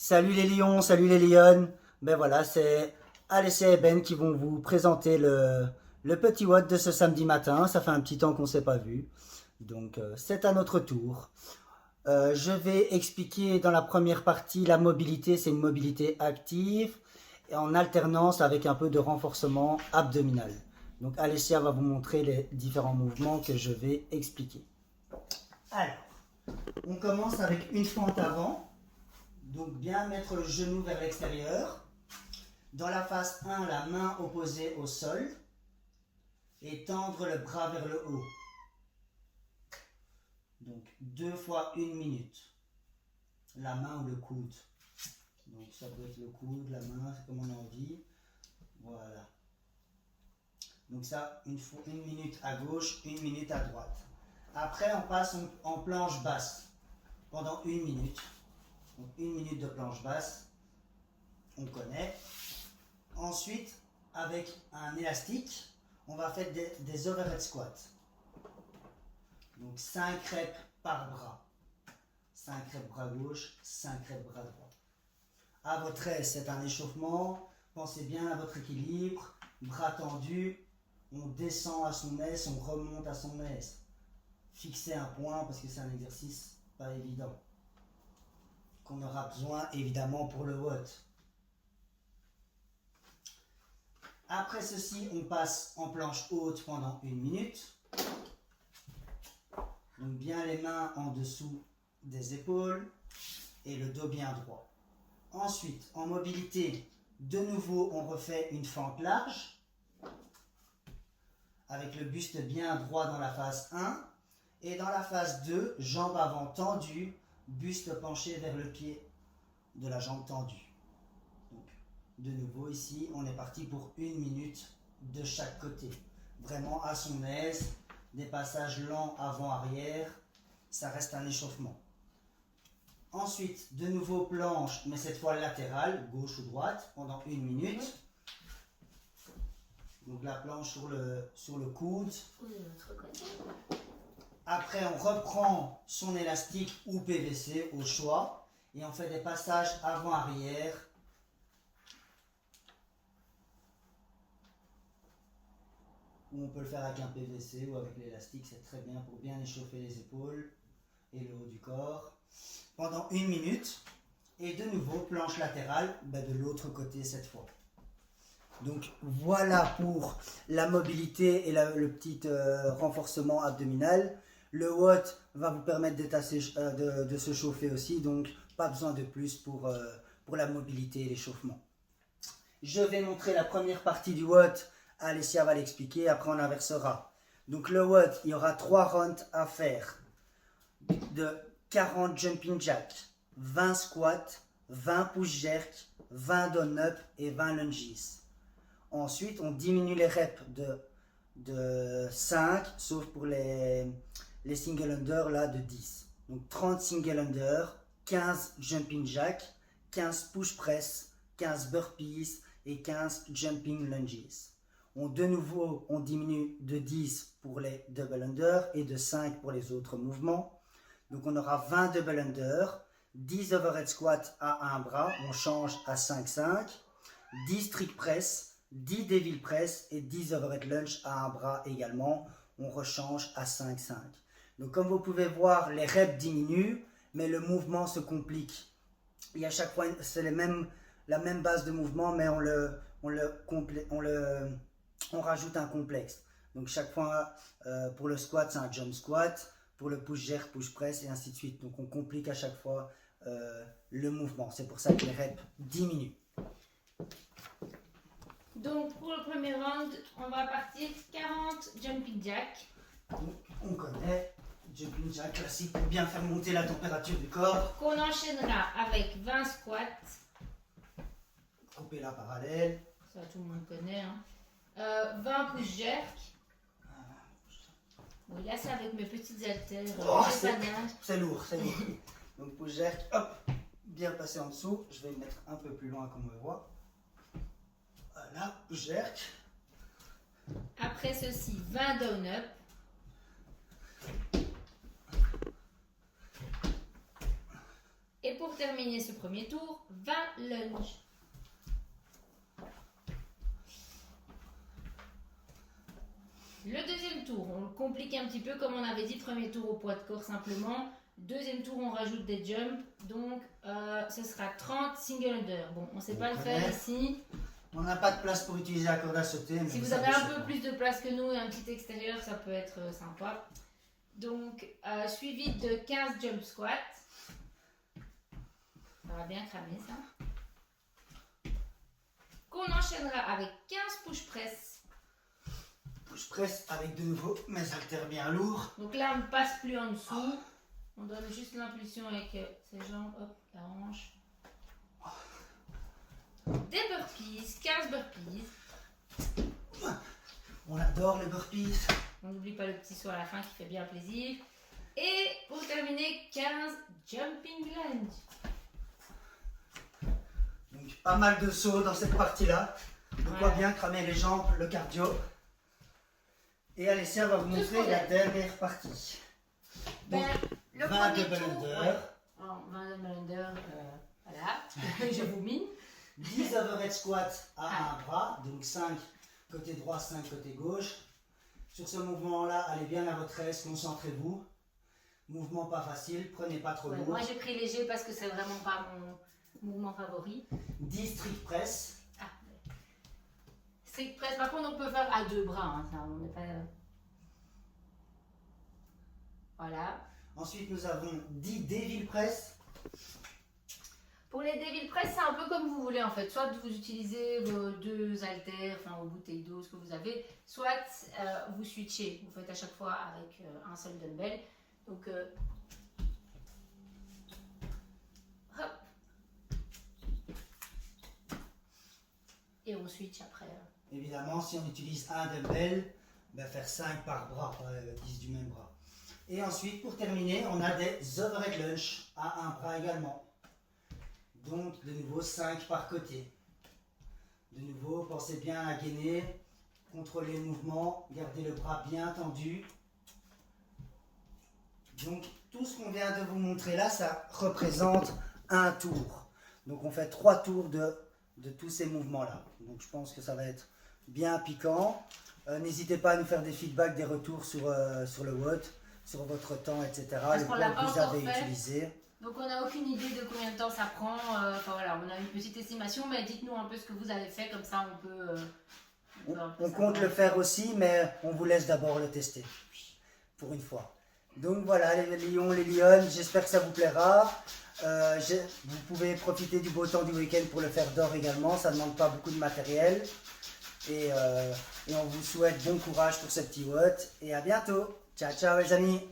Salut les lions, salut les lionnes. Ben voilà, c'est Alessia et Ben qui vont vous présenter le petit Watt de ce samedi matin. Ça fait un petit temps qu'on ne s'est pas vu. Donc c'est à notre tour. Je vais expliquer dans la première partie la mobilité. C'est une mobilité active et en alternance avec un peu de renforcement abdominal. Donc Alessia va vous montrer les différents mouvements que je vais expliquer. Alors, on commence avec une fente avant. Donc bien mettre le genou vers l'extérieur. Dans la phase 1, la main opposée au sol. Et tendre le bras vers le haut. Donc 2 fois 1 minute. La main ou le coude. Donc ça peut être le coude, la main, c'est comme on a envie. Voilà. Donc ça, une minute à gauche, 1 minute à droite. Après, on passe en planche basse pendant 1 minute. Donc 1 minute de planche basse, on connaît. Ensuite, avec un élastique, on va faire des overhead squats. Donc 5 reps par bras. 5 reps bras gauche, 5 reps bras droit. À votre aise, c'est un échauffement. Pensez bien à votre équilibre. Bras tendus, on descend à son aise, on remonte à son aise. Fixez un point parce que c'est un exercice pas évident. Qu'on aura besoin évidemment pour le Watt. Après ceci, on passe en planche haute pendant 1 minute. Donc bien les mains en dessous des épaules et le dos bien droit. Ensuite, en mobilité, de nouveau, on refait une fente large avec le buste bien droit dans la phase 1. Et dans la phase 2, jambes avant tendues, buste penché vers le pied de la jambe tendue. Donc, de nouveau ici, on est parti pour 1 minute de chaque côté. Vraiment à son aise, des passages lents avant-arrière, ça reste un échauffement. Ensuite, de nouveau planche, mais cette fois latérale, gauche ou droite, pendant 1 minute. Donc la planche sur le coude. Après, on reprend son élastique ou PVC au choix et on fait des passages avant-arrière. Ou on peut le faire avec un PVC ou avec l'élastique, c'est très bien pour bien échauffer les épaules et le haut du corps. Pendant 1 minute et de nouveau planche latérale de l'autre côté cette fois. Donc voilà pour la mobilité et le petit renforcement abdominal. Le Watt va vous permettre de se chauffer aussi, donc pas besoin de plus pour la mobilité et l'échauffement. Je vais montrer la première partie du Watt, Alessia va l'expliquer, après on inversera. Donc le Watt, il y aura 3 rounds à faire de 40 jumping jacks, 20 squats, 20 push jerk, 20 down-up et 20 lunges. Ensuite, on diminue les reps de 5, sauf pour les single under là, de 10. Donc 30 single under, 15 jumping jack, 15 push press, 15 burpees et 15 jumping lunges. De nouveau, on diminue de 10 pour les double under et de 5 pour les autres mouvements. Donc on aura 20 double under, 10 overhead squat à un bras, on change à 5-5, 10 strict press, 10 devil press et 10 overhead lunge à un bras également, on rechange à 5-5. Donc comme vous pouvez voir, les reps diminuent, mais le mouvement se complique. Et à chaque fois, c'est la même base de mouvement, mais on rajoute un complexe. Donc chaque fois, pour le squat, c'est un jump squat, pour le push jerk, push press et ainsi de suite. Donc on complique à chaque fois le mouvement. C'est pour ça que les reps diminuent. Donc pour le premier round, on va partir 40 jumping jack. On connaît jumping jack classique pour bien faire monter la température du corps. Qu'on enchaînera avec 20 squats. Couper la parallèle. Ça tout le monde connaît. 20 push jerk. Bon, là c'est avec mes petites haltères. C'est lourd, c'est lourd. Donc push jerk, hop, bien passer en dessous. Je vais le mettre un peu plus loin comme on le voit. Voilà, push jerk. Après ceci, 20 down-up. Et pour terminer ce premier tour, 20 lunges. Le deuxième tour, on le complique un petit peu comme on avait dit, premier tour au poids de corps simplement. Deuxième tour, on rajoute des jumps, donc ce sera 30 single under. Bon, on ne sait pas le faire ici. On n'a pas de place pour utiliser la corde à sauter. Mais Si vous avez un peu plus de place que nous et un petit extérieur, ça peut être sympa. Donc, suivi de 15 jump squats. Ça va bien cramer ça. Qu'on enchaînera avec 15 push press. Push press avec de nouveau mes haltères bien lourds. Donc là, on ne passe plus en dessous. On donne juste l'impulsion avec ses jambes. Hop, la hanche. Des burpees, 15 burpees. On adore les burpees. On n'oublie pas le petit saut à la fin qui fait bien plaisir. Et pour terminer, 15 jumping lunge. Donc pas mal de sauts dans cette partie-là. De quoi bien cramer les jambes, le cardio. Et Alessia va vous montrer la dernière partie. Donc, le 20 premier double tour, under. ouais. 20 double under, voilà, je vous mine. 10 overhead squats à un bras, donc 5 côté droit, 5 côté gauche. Sur ce mouvement-là, allez bien à votre aise, concentrez-vous. Mouvement pas facile, prenez pas trop lourd. Moi j'ai pris léger parce que c'est vraiment pas mon mouvement favori. 10 strict press. Strict press, par contre on peut faire à deux bras, hein, ça, on n'est pas... Voilà. Ensuite nous avons 10 devil press. Pour les devil press, c'est un peu comme vous voulez en fait. Soit vous utilisez vos deux haltères, enfin vos bouteilles d'eau, ce que vous avez, soit vous switchez. Vous faites à chaque fois avec un seul dumbbell. Donc, hop. Et on switch après. Évidemment, si on utilise un dumbbell, ben faire 5 par bras, pas 10 du même bras. Et ensuite, pour terminer, on a des overhead lunge à un bras également. Donc, de nouveau, 5 par côté. De nouveau, pensez bien à gainer, contrôlez le mouvement, gardez le bras bien tendu. Donc, tout ce qu'on vient de vous montrer là, ça représente un tour. Donc, on fait 3 tours de tous ces mouvements-là. Donc, je pense que ça va être bien piquant. N'hésitez pas à nous faire des feedbacks, des retours sur le WOD, sur votre temps, etc. Parce le qu'on poids l'a que pas vous encore avez fait. utilisé. Donc on n'a aucune idée de combien de temps ça prend. Enfin voilà, on a une petite estimation, mais dites-nous un peu ce que vous avez fait, comme ça on peut... On compte le faire aussi, mais on vous laisse d'abord le tester, pour une fois. Donc voilà les lions, les lionnes, j'espère que ça vous plaira. Vous pouvez profiter du beau temps du week-end pour le faire dehors également, ça ne demande pas beaucoup de matériel. Et on vous souhaite bon courage pour ce petit WOD et à bientôt. Ciao ciao les amis.